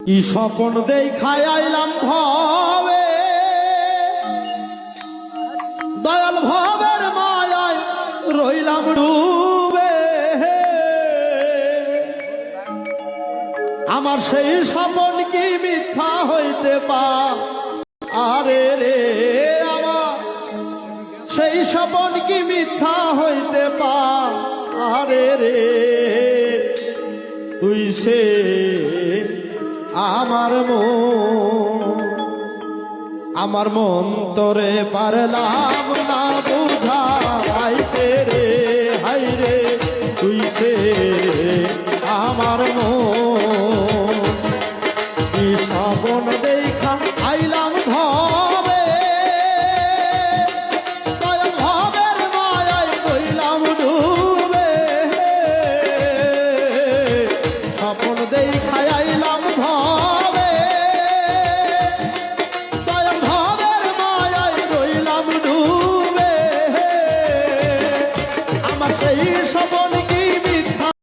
কি স্বপন দেখায় আইলাম ভবে, দয়াল ভবের মায়ায় রইলাম ডুবে। আমার সেই স্বপন কি মিথ্যা হইতে পারে রে, আমার সেই স্বপন কি মিথ্যা হইতে পারে রে। তুই সে আমার মন তোরে পারলাম না বুঝাইতে রে, হাই রে তুই সে আমার মন। কি স্বপন দেখা আইলাম ভবে, দয়াল ভবের মায়ায় রইলাম ডুবে। স্বপন দেখা আইলাম ভবে, দয়াল ভবের মায়ায় রইলাম ডুবে। আমার সেই স্বপন